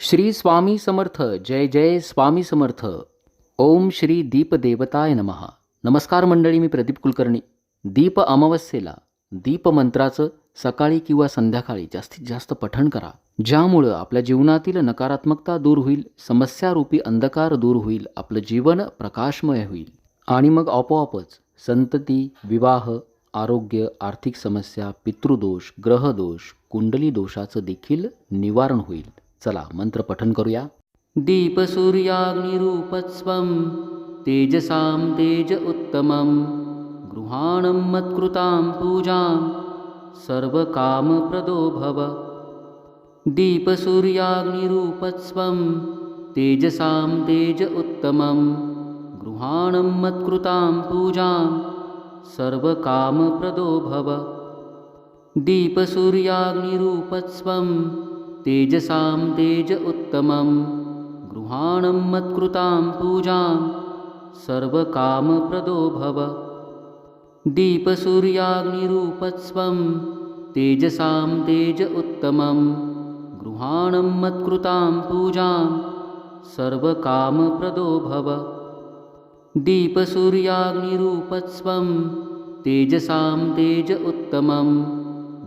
श्री स्वामी समर्थ. जय जय स्वामी समर्थ. ओम श्री दीपदेवताय नमः. नमस्कार मंडळी, मी प्रदीप कुलकर्णी. दीप अमावस्येला दीपमंत्राचं सकाळी किंवा संध्याकाळी जास्तीत जास्त पठण करा, ज्यामुळं आपल्या जीवनातील नकारात्मकता दूर होईल, समस्यारूपी अंधकार दूर होईल, आपलं जीवन प्रकाशमय होईल आणि मग आपोआपच संतती, विवाह, आरोग्य, आर्थिक समस्या, पितृदोष, ग्रहदोष, कुंडली दोषाचं देखील निवारण होईल. चला मंत्र पठन करूया. दीपसूर्याग्निरूपस्वं तेजसां तेज उत्तमं गृहाणं मत्कृतां पूजां सर्वकामप्रदो भव. दीपसूर्याग्निरूपस्वं तेजसां तेज उत्तमं गृहाणं मत्कृतां पूजां सर्वकामप्रदो भव. दीपसूर्याग्निरूपस्वं तेजसां तेज उत्तमं गृहाणं मत्कृतां पूजां सर्वकामप्रदो भव. दीपसूर्याग्निरूपस्वं तेजसां तेज उत्तमं गृहाणं मत्कृतां पूजां सर्वकामप्रदो भव. दीपसूर्याग्निरूपस्वं तेजसां तेज उत्तमं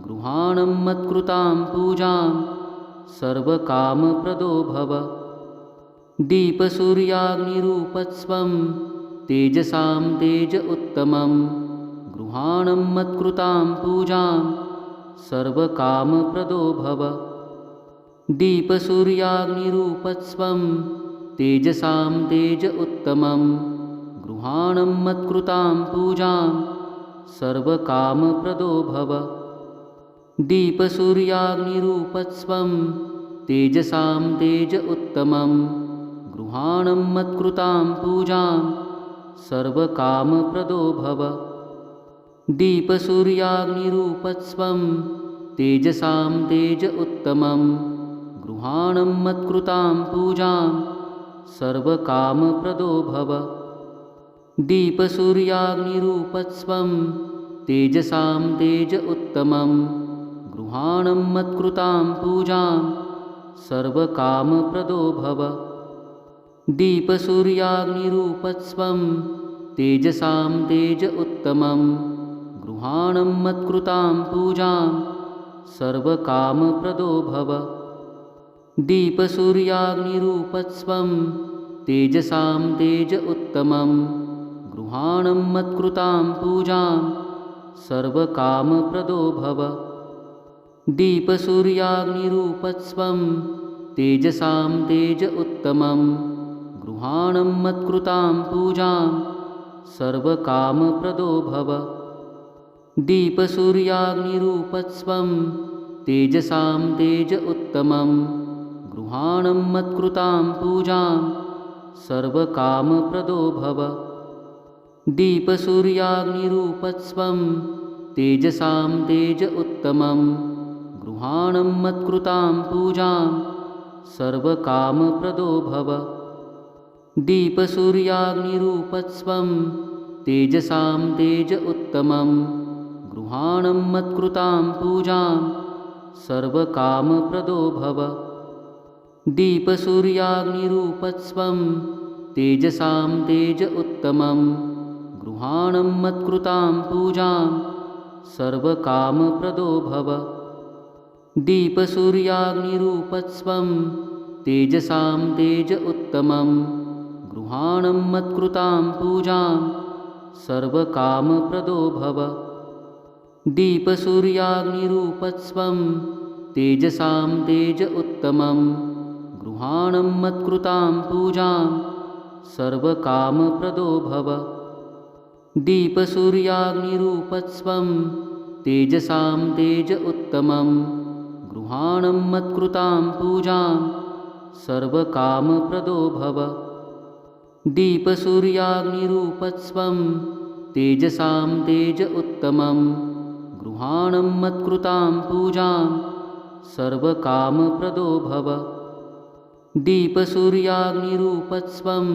गृहाणं मत्कृतां पूजां सर्वकामप्रदो भव. दीपसूर्याग्निरूपस्वं तेजसां तेज उत्तमं गृहाणं मत्कृतां पूजां सर्वकामप्रदो भव. दीपसूर्याग्निरूपस्वं तेजसां तेज उत्तमं गृहाणं मत्कृतां पूजां सर्वकामप्रदो भव. दीपसूर्याग्निरूपस्वं तेजसां तेज उत्तमं गृहाणं मत्कृतां पूजां सर्वकामप्रदो भव. दीपसूर्याग्निरूपस्वं तेजसां तेज उत्तमं गृहाणं मत्कृतां पूजां सर्वकामप्रदो भव. दीपसूर्याग्निरूपस्वं तेजसां तेज उत्तमं गृहाणं मत्कृतां पूजां सर्वकामप्रदो भव. दीपसूर्याग्निरूपस्वं तेजसां तेज उत्तमं गृहाणं मत्कृतां पूजां सर्वकामप्रदो भव. दीपसूर्याग्निरूपस्वं तेजसां तेज उत्तमं गृहाणं मत्कृतां पूजां सर्वकामप्रदो भव. दीपसूर्याग्निरूपस्वं तेजसां तेज उत्तमं गृहाणं मत्कृतां पूजां सर्वकामप्रदो भव. दीपसूर्याग्निरूपस्वं तेजसां तेज उत्तमं गृहाणं मत्कृतां पूजां सर्वकामप्रदो भव. दीपसूर्याग्निरूपस्वं तेजसां तेज उत्तमं गृहाणं मत्कृतां पूजां सर्वकामप्रदो भव. दीपसूर्याग्निरूपस्वं तेजसां तेज उत्तमं गृहाणं मत्कृतां पूजां सर्वकामप्रदो भव. दीपसूर्याग्निरूपस्वं तेजसां तेज उत्तमं गृहाणं मत्कृतां पूजां सर्वकामप्रदो भव. दीपसूर्याग्निरूपस्वं तेजसां तेज उत्तमं गृहाणं मत्कृतां पूजां सर्वकामप्रदो भव. दीपसूर्याग्निरूपस्वं तेजसां तेज उत्तमं गृहाणं मत्कृतां पूजां सर्वकामप्रदो भव. दीपसूर्याग्निरूपस्वं तेजसां तेज उत्तमं गृहाणं मत्कृतां पूजां सर्वकामप्रदो भव. दीपसूर्याग्निरूपस्वं तेजसां तेज उत्तमं गृहाणं मत्कृतां पूजां सर्वकामप्रदो भव. दीपसूर्याग्निरूपस्वं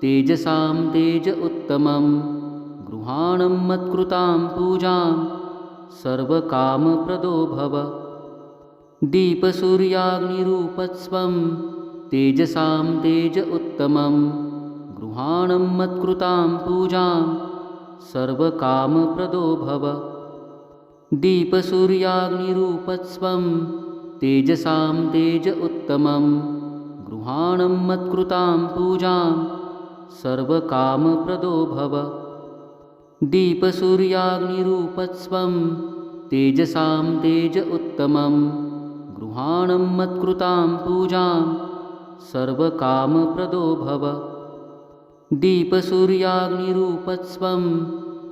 तेजसां तेज उत्तमं गृहाणं मत्कृतां पूजां सर्वकामप्रदो भव. दीपसूर्याग्निरूपस्वं तेजसां तेज उत्तमं गृहाणं मत्कृतां पूजां सर्वकामप्रदो भव। दीपसूर्याग्निरूपस्वं तेजसां तेज उत्तमं गृहाणं मत्कृतां पूजां सर्वकामप्रदो भव। दीपसूर्याग्निरूपस्वं तेजसां तेज उत्तमं गृहाणं मत्कृतां पूजां सर्वकामप्रदो भव। दीपसूर्याग्निरूपस्वं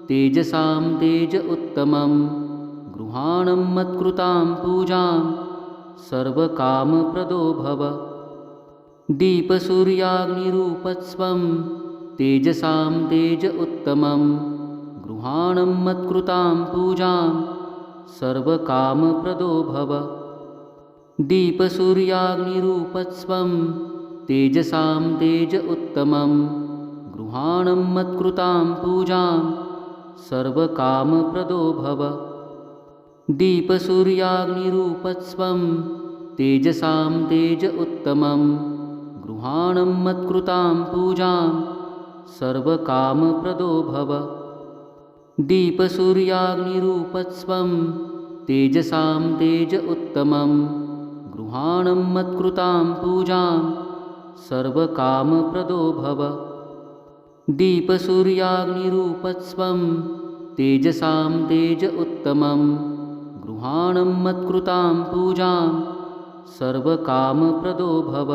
तेजसां तेज उत्तमं गृहाणं मत्कृतां पूजां सर्वकामप्रदो भव। दीपसूर्याग्निरूपस्वं तेजसां तेज उत्तमं गृहाणं मत्कृतां पूजां सर्वकामप्रदो भव। दीपसूर्याग्निरूपस्वं तेजसां तेज उत्तमं गृहाणं मत्कृतां पूजां सर्वकामप्रदो भव। दीपसूर्याग्निरूपस्वं तेजसां तेज उत्तमं गृहाणं मत्कृतां पूजां सर्वकामप्रदो भव। दीपसूर्याग्निरूपस्वं तेजसां तेज उत्तमं गृहाणं मत्कृतां पूजां सर्वकामप्रदो भव। दीपसूर्याग्निरूपस्वं तेजसां तेज उत्तमं गृहाणं मत्कृतां पूजां सर्वकामप्रदो भव।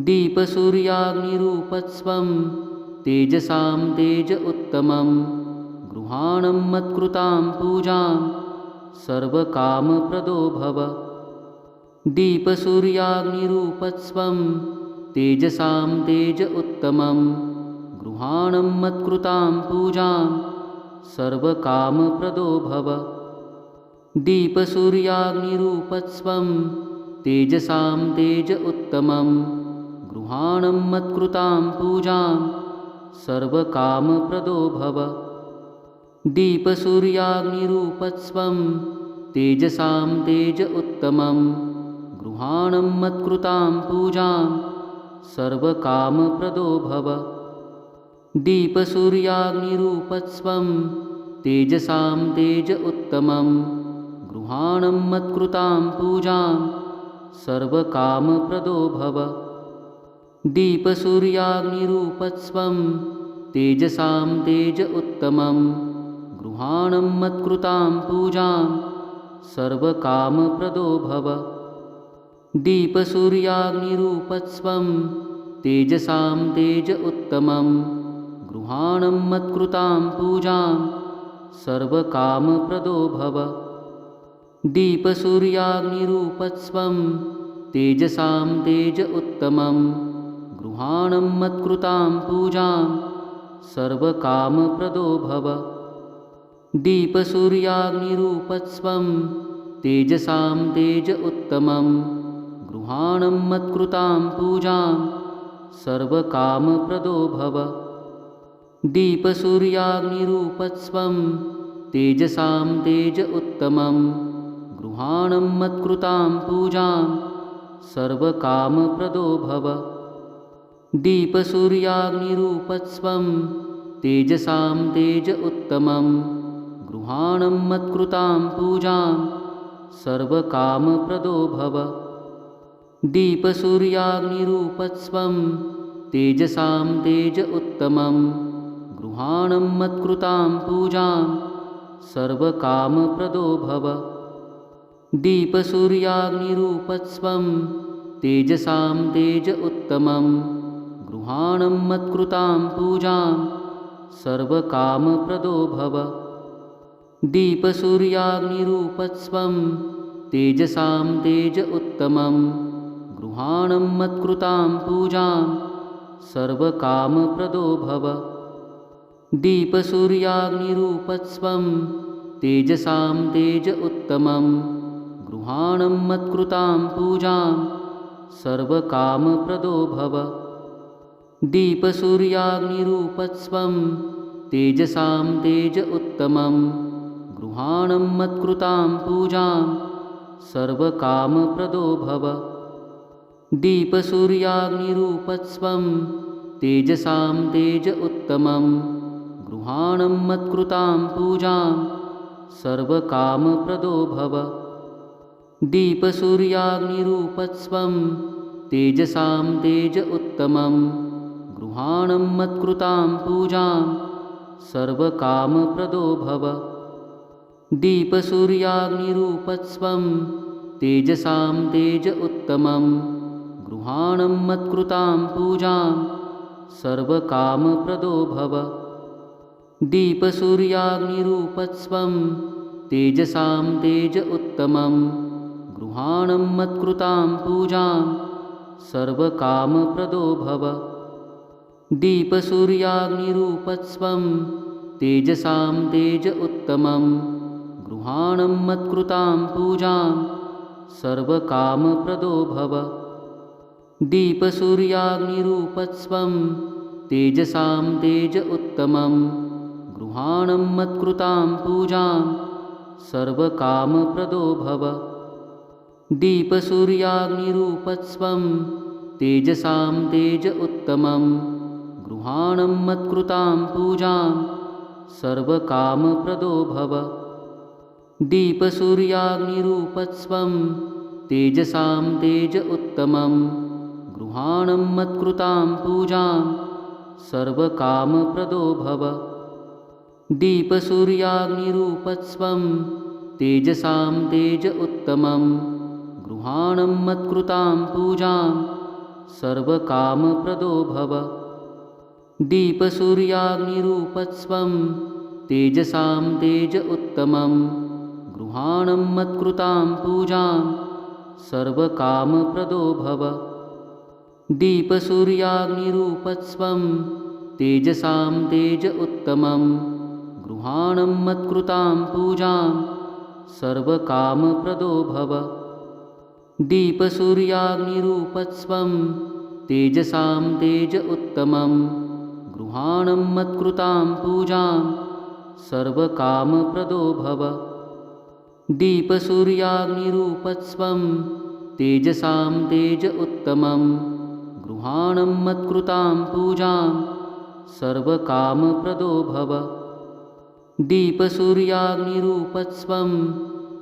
दीपसूर्याग्निरूपस्वं तेजसां तेज उत्तमं गृहाणं मत्कृतां पूजां सर्वकामप्रदो भव। दीपसूर्याग्निरूपस्वं तेजसां तेज उत्तमं गृहाणं मत्कृतां पूजां सर्वकामप्रदो भव। दीपसूर्याग्निरूपस्वं तेजसां तेज उत्तमं गृहाणं मत्कृतां पूजां सर्वकामप्रदो भव। दीपसूर्याग्निरूपस्वं तेजसां तेज उत्तमं गृहाणं मत्कृतां पूजां सर्वकामप्रदो भव। दीपसूर्याग्निरूपस्वं तेजसां तेज उत्तमं गृहाणं मत्कृतां पूजां सर्वकामप्रदो भव। दीपसूर्याग्निरूपस्वं तेजसां तेज उत्तमं गृहाणं मत्कृतां पूजां सर्वकामप्रदो भव। दीपसूर्याग्निरूपस्वं तेजसां तेज उत्तमं गृहाणं मत्कृतां पूजां सर्वकामप्रदो भव। दीपसूर्याग्निरूपस्वं तेजसां तेज उत्तमं गृहाणं मत्कृतां पूजां सर्वकामप्रदो भव। दीपसूर्याग्निरूपस्वं तेजसां तेज उत्तमं गृहाणं मत्कृतां पूजां सर्वकामप्रदो भव। दीपसूर्याग्निरूपस्वं तेजसां तेज उत्तमं गृहाणं मत्कृतां पूजां सर्वकामप्रदो भव। दीपसूर्याग्निरूपस्वं तेजसां तेज उत्तमं गृहाणं मत्कृतां पूजां सर्वकामप्रदो भव। दीपसूर्याग्निरूपस्वं तेजसां तेज उत्तमं गृहाणं मत्कृतां पूजां सर्वकामप्रदो भव। दीपसूर्याग्निरूपस्वं तेजसां तेज उत्तमं गृहाणं मत्कृतां पूजां सर्वकामप्रदो भव। दीपसूर्याग्निरूपस्वं तेजसां तेज उत्तमं गृहाणं मत्कृतां पूजां सर्वकामप्रदो भव। दीपसूर्याग्निरूपस्वं तेजसां तेज उत्तमं गृहाणं मत्कृतां पूजां सर्वकामप्रदो भव। दीपसूर्याग्निरूपस्वं तेजसां तेज उत्तमं गृहाणं मत्कृतां पूजां सर्वकामप्रदो भव। दीपसूर्याग्निरूपस्त्वं तेजसां तेज उत्तमं गृहाणं मत्कृतां पूजां सर्वकामप्रदो भव। दीपसूर्याग्निरूपस्त्वं तेजसां तेज उत्तमं गृहाणं मत्कृतां पूजां सर्वकामप्रदो भव। दीपसूर्याग्निरूपस्त्वं तेजसां तेज उत्तमं गृहाणं मत्कृतां पूजां सर्वकामप्रदो भव। दीपसूर्याग्निरूपस्त्वं तेजसां तेज उत्तमं गृहाणं मत्कृतां पूजां सर्वकामप्रदो भव। दीपसूर्याग्निरूपस्त्वं तेजसां तेज उत्तमं गृहाणं मत्कृतां पूजां सर्वकामप्रदो भव। दीपसूर्याग्निरूपस्त्वं तेजसां तेज उत्तमं गृहाणं मत्कृतां पूजां सर्वकामप्रदो भव। दीपसूर्याग्निरूपस्त्वं तेजसां तेज उत्तमं गृहाणं मत्कृतां पूजां सर्वकामप्रदो भव। दीपसूर्याग्निरूपस्त्वं तेजसां तेज उत्तमं गृहाणं मत्कृतां पूजां सर्वकामप्रदो भव। दीपसूर्याग्निरूपस्त्वं तेजसां तेज उत्तमं गृहाणं मत्कृतां पूजां सर्वकामप्रदो भव। दीपसूर्याग्निरूपस्त्वं तेजसां तेज उत्तमं गृहाणं मत्कृतां पूजां सर्वकामप्रदो भव। दीपसूर्याग्निरूपस्त्वं तेजसां तेज उत्तमं गृहाणं मत्कृतां पूजां सर्वकामप्रदो भव। दीपसूर्याग्निरूपस्त्वं तेजसां तेज उत्तमं गृहाणं मत्कृतां पूजां सर्वकामप्रदो भव। दीपसूर्याग्निरूपस्त्वं तेजसां तेज उत्तमं गृहाणं मत्कृतां पूजां सर्वकामप्रदो भव। दीपसूर्याग्निरूपस्त्वं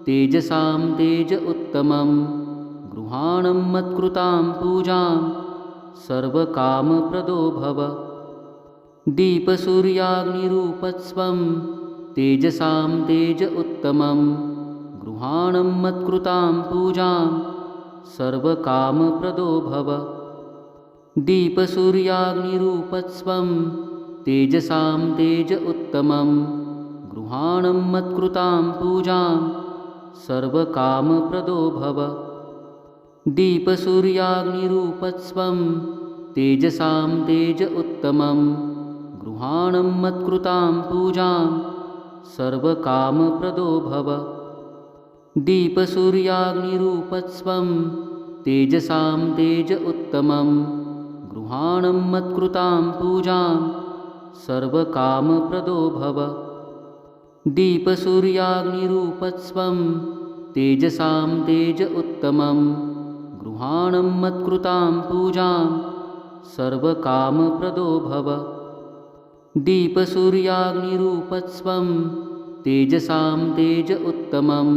तेजसां तेज उत्तमं गृहाणं मत्कृतां पूजां सर्वकामप्रदो भव। दीपसूर्याग्निरूपस्त्वं तेजसां तेज उत्तमं गृहाणं मत्कृतां पूजां सर्वकामप्रदो भव। दीपसूर्याग्निरूपस्त्वं तेजसां तेज उत्तमं गृहाणं मत्कृतां पूजां सर्वकामप्रदो भव। दीपसूर्याग्निरूपस्त्वं तेजसां तेज उत्तमं गृहाणं मत्कृतां पूजां सर्वकामप्रदो भव। दीपसूर्याग्निरूपस्त्वं तेजसां तेज उत्तमं गृहाणं मत्कृतां पूजां सर्वकामप्रदो भव। दीपसूर्याग्निरूपस्त्वं तेजसां तेज उत्तमं गृहाणं मत्कृतां पूजां सर्वकामप्रदो भव। दीपसूर्याग्निरूपस्त्वं तेजसां तेज उत्तमं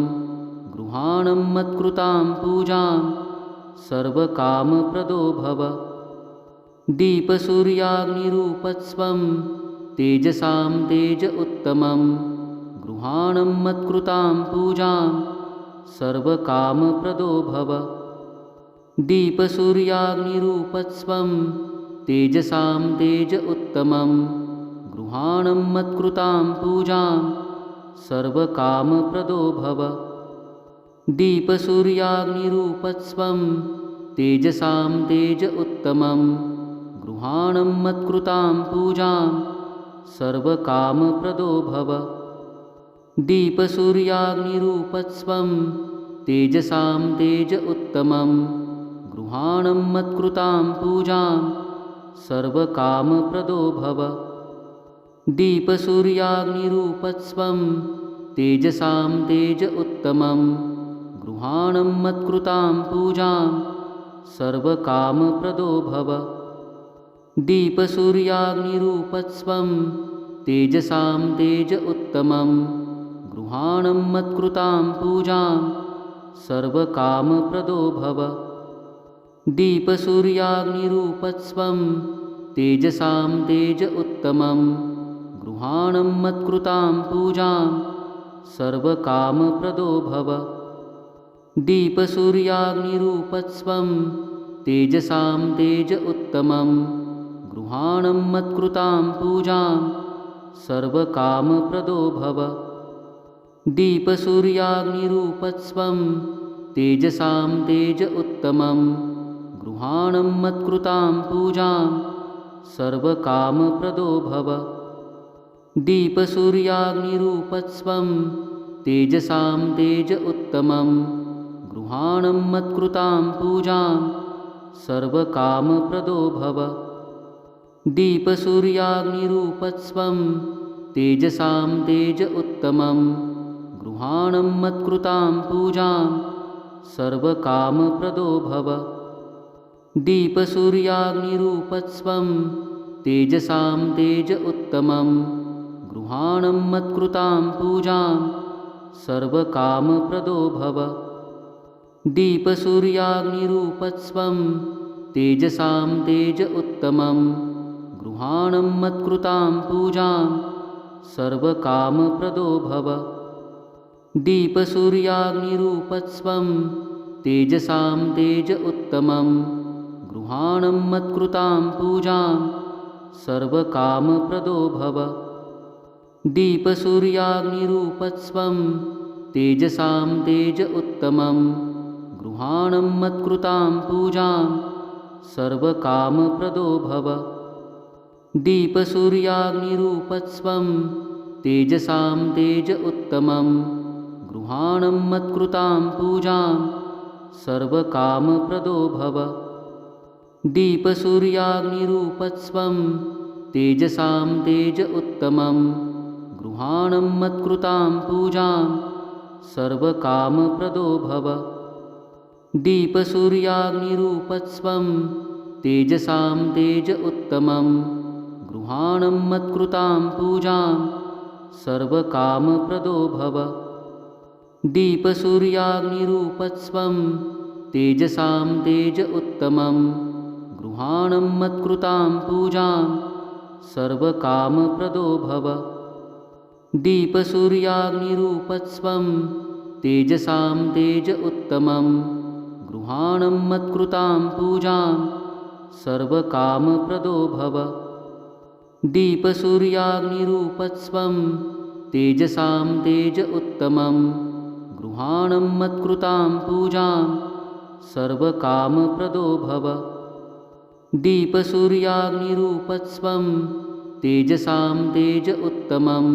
गृहाणं मत्कृतां पूजां सर्वकामप्रदो भव। दीपसूर्याग्निरूपस्त्वं तेजसां तेज उत्तमं गृहाणं मत्कृतां पूजां सर्वकामप्रदो भव। दीपसूर्याग्निरूपस्त्वं तेजसां तेज उत्तमं गृहाणं मत्कृतां पूजां सर्वकामप्रदो भव। दीपसूर्याग्निरूपस्त्वं तेजसां तेज उत्तमं गृहाणं मत्कृतां पूजां सर्वकामप्रदो भव। दीपसूर्याग्निरूपस्त्वं तेजसां तेज उत्तमं गृहाणं मत्कृतां पूजां सर्वकामप्रदो भव। दीपसूर्याग्निरूपस्त्वं तेजसां तेज उत्तमं गृहाणं मत्कृतां पूजां सर्वकामप्रदो भव। दीपसूर्याग्निरूपस्त्वं तेजसां तेज उत्तमं गृहाणं मत्कृतां पूजां सर्वकामप्रदो भव। दीपसूर्याग्निरूपस्त्वं तेजसां तेज उत्तमं गृहाणं मत्कृतां पूजां सर्वकामप्रदो भव। दीपसूर्याग्निरूपस्त्वं तेजसां तेज उत्तमं गृहाणं मत्कृतां पूजां सर्वकामप्रदो भव। दीपसूर्याग्निरूपस्त्वं तेजसां तेज उत्तमं गृहाणं मत्कृतां पूजां सर्वकामप्रदो भव। दीपसूर्याग्निरूपस्त्वं तेजसां तेज उत्तमं गृहाणं मत्कृतां पूजां सर्वकामप्रदो भव। दीपसूर्याग्निरूपस्त्वं तेजसां तेज उत्तमं गृहाणं मत्कृतां पूजां सर्वकामप्रदो भव। दीपसूर्याग्निरूपस्त्वं तेजसां तेज उत्तमं गृहाणं मत्कृतां पूजां सर्वकामप्रदो भव। दीपसूर्याग्निरूपस्त्वं तेजसां तेज उत्तमं गृहाणं मत्कृतां पूजां सर्वकामप्रदो भव। दीपसूर्याग्निरूपस्त्वं तेजसां तेज उत्तमं गृहाणं मत्कृतां पूजां सर्वकामप्रदो भव। दीपसूर्याग्निरूपस्त्वं तेजसां तेज उत्तमं गृहाणं मत्कृतां पूजां सर्वकामप्रदो भव। दीपसूर्याग्निरूपस्त्वं तेजसां तेज उत्तमं गृहाणं मत्कृतां पूजां सर्वकामप्रदो भव। दीपसूर्याग्निरूपस्त्वं तेजसां तेज उत्तमं गृहाणं मत्कृतां पूजां सर्वकामप्रदो भव। दीपसूर्याग्निरूपस्त्वं तेजसां तेज उत्तमं गृहाणं मत्कृतां पूजां सर्वकामप्रदो भव। दीपसूर्याग्निरूपस्त्वं तेजसां तेज उत्तमं गृहाणं मत्कृतां पूजां सर्वकामप्रदो भव। दीपसूर्याग्निरूपस्त्वं तेजसां तेज उत्तमं गृहाणं मत्कृतां पूजां सर्वकामप्रदो भव। दीपसूर्याग्निरूपस्त्वं तेजसां तेज उत्तमं गृहाणं मत्कृतां पूजां सर्वकामप्रदो भव। दीपसूर्याग्निरूपस्त्वं तेजसां तेज उत्तमं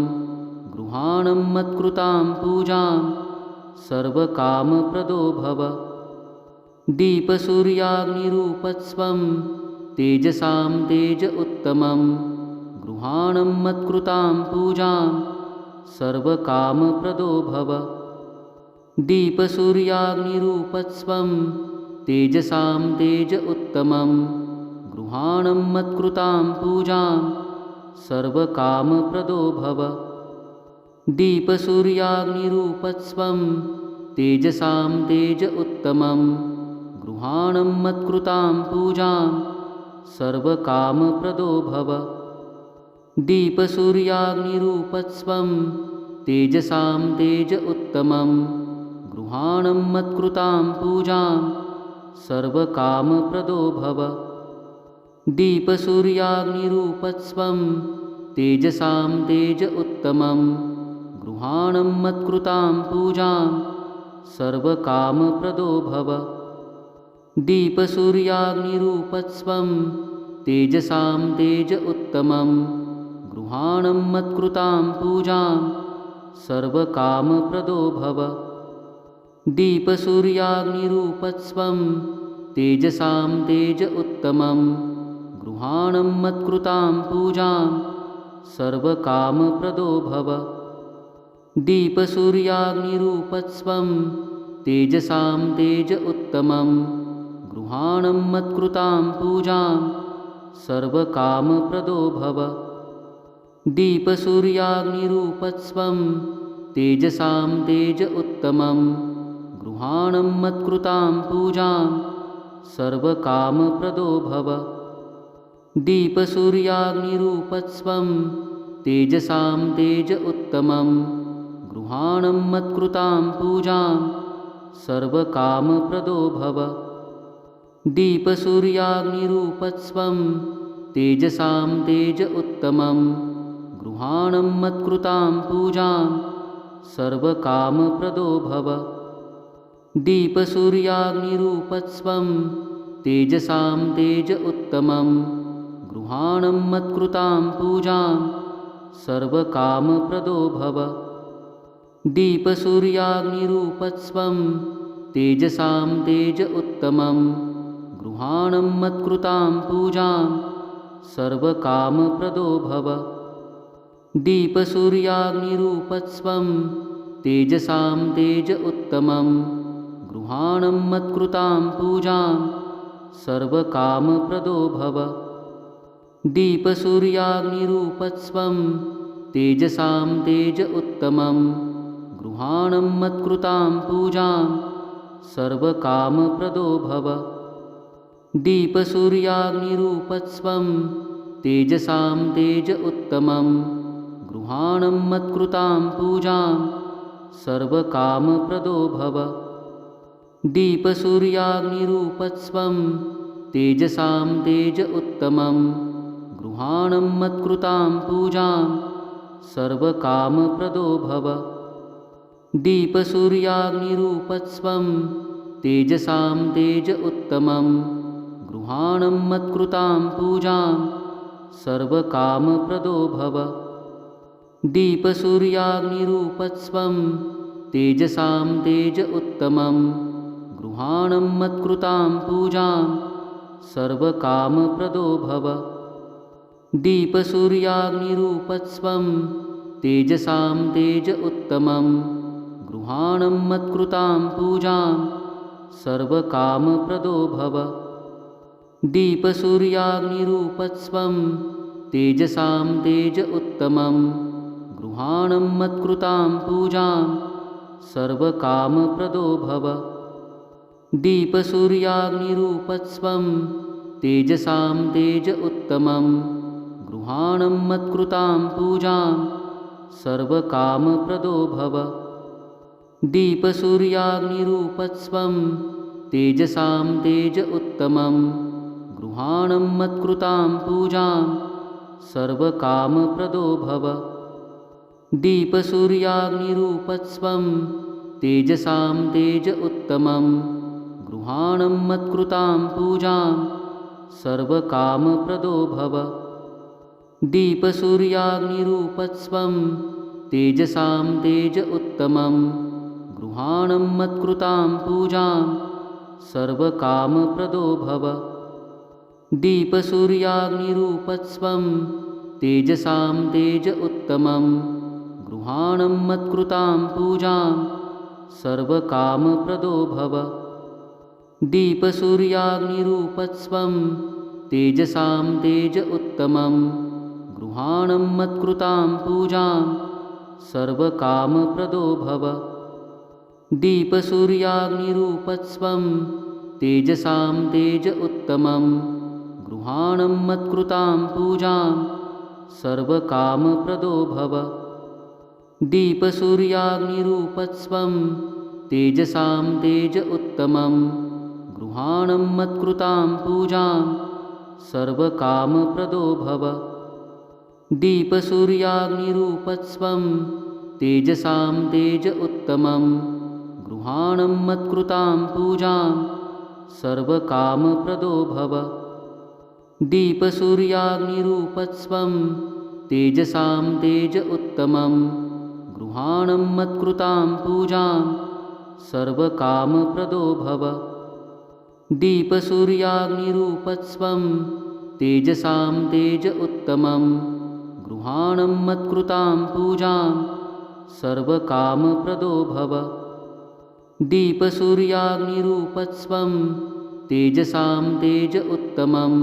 गृहाणं मत्कृतां पूजां सर्वकामप्रदो भव। दीपसूर्याग्निरूपस्त्वं तेजसां तेज उत्तमं गृहाणं मत्कृतां पूजां सर्वकामप्रदो भव। दीपसूर्याग्निरूपस्त्वं तेजसां तेज उत्तमं गृहाणं मत्कृतां पूजां सर्वकामप्रदो भव। दीपसूर्याग्निरूपस्त्वं तेजसां तेज उत्तमं गृहाणं मत्कृतां पूजां सर्वकामप्रदो भव। दीपसूर्याग्निरूपस्त्वं तेजसां तेज उत्तमं गृहाणं मत्कृतां पूजां सर्वकामप्रदो भव। दीपसूर्याग्निरूपस्त्वं तेजसां तेज उत्तमं गृहाणं मत्कृतां पूजां सर्वकामप्रदो भव। दीपसूर्याग्निरूपस्त्वं तेजसां तेज उत्तमं गृहाणं मत्कृतां पूजां सर्वकामप्रदो भव। दीपसूर्याग्निरूपस्त्वं तेजसां तेज उत्तमं गृहाणं मत्कृतां पूजां सर्वकामप्रदो भव। दीपसूर्याग्निरूपस्त्वं तेजसां तेज उत्तमं गृहाणं मत्कृतां पूजां सर्वकामप्रदो भव। दीपसूर्याग्निरूपस्वं तेजसां तेज उत्तमं गृहाणं मत्कृतां पूजां सर्वकामप्रदो भव। दीपसूर्याग्निरूपस्वं तेजसां तेज उत्तमं गृहाणं मत्कृतां पूजां सर्वकामप्रदो भव। दीपसूर्याग्निरूपस्वं तेजसां तेज उत्तमं गृहाणं मत्कृतां पूजां सर्वकामप्रदो भव। दीपसूर्याग्निरूपस्वं तेजसां तेज उत्तमं गृहाणं मत्कृतां पूजां सर्वकामप्रदो भव। दीपसूर्याग्निरूपस्वं तेजसां तेज उत्तमं गृहाणं मत्कृतां पूजां सर्वकामप्रदो भव। दीपसूर्याग्निरूपस्वं तेजसां तेज उत्तमं गृहाणं मत्कृतां पूजां सर्वकामप्रदो भव। दीपसूर्याग्निरूपस्वं तेजसां तेज उत्तमं गृहाणं मत्कृतां पूजां सर्वकामप्रदो भव। दीपसूर्याग्निरूपस्वं तेजसां तेज उत्तमं गृहाणं मत्कृतां पूजां सर्वकामप्रदो भव। दीपसूर्याग्निरूपस्वं तेजसां तेज उत्तमं गृहाणं मत्कृतां पूजां सर्वकामप्रदो भव। दीपसूर्याग्निरूपस्वं तेजसां तेज उत्तमं गृहाणं मत्कृतां पूजां सर्वकामप्रदो भव। दीपसूर्याग्निरूपस्वं तेजसां तेज उत्तमं गृहाणं मत्कृतां पूजां सर्वकामप्रदो भव। दीपसूर्याग्निरूपस्वं तेजसां तेज उत्तमं गृहाणं मत्कृतां पूजां सर्वकामप्रदो भव। दीपसूर्याग्निरूपस्वं तेजसां तेज उत्तमं गृहाणं मत्कृतां पूजां सर्वकामप्रदो भव। दीपसूर्याग्निरूपस्वं तेजसां तेज उत्तमं गृहाणं मत्कृतां पूजां सर्वकामप्रदो भव। दीपसूर्याग्निरूपस्वं तेजसां तेज उत्तमं गृहाणं मत्कृतां पूजां सर्वकामप्रदो भव। दीपसूर्याग्निरूपस्वं तेजसां तेज उत्तमं गृहाणं मत्कृतां पूजां सर्वकामप्रदो भव। दीपसूर्याग्निरूपस्वं तेजसां तेज उत्तमं गृहाणं मत्कृतां पूजां सर्वकामप्रदो भव। दीपसूर्याग्निरूपस्वं तेजसां तेज उत्तमं गृहाणं मत्कृतां पूजां सर्वकामप्रदो भव। दीपसूर्याग्निरूपस्वं तेजसां तेज उत्तमं गृहाणं मत्कृतां पूजां सर्वकामप्रदो भव। दीपसूर्याग्निरूपस्वं तेजसां तेज उत्तमं गृहाणं मत्कृतां पूजां सर्वकामप्रदो भव। दीपसूर्याग्निरूपस्वं तेजसां तेज उत्तमं गृहाणं मत्कृतां पूजां सर्वकामप्रदो भव। दीपसूर्याग्निरूपस्वं तेजसां तेज उत्तमं गृहाणं मत्कृतां पूजां सर्वकामप्रदो भव। दीपसूर्याग्निरूपस्वं तेजसां तेज उत्तमं गृहाणं मत्कृतां पूजां सर्वकामप्रदो भव। दीपसूर्याग्निरूपस्वं तेजसां तेज उत्तमं गृहाणं मत्कृतां पूजां सर्वकामप्रदो भव। दीपसूर्याग्निरूपस्वं तेजसां तेज उत्तमम्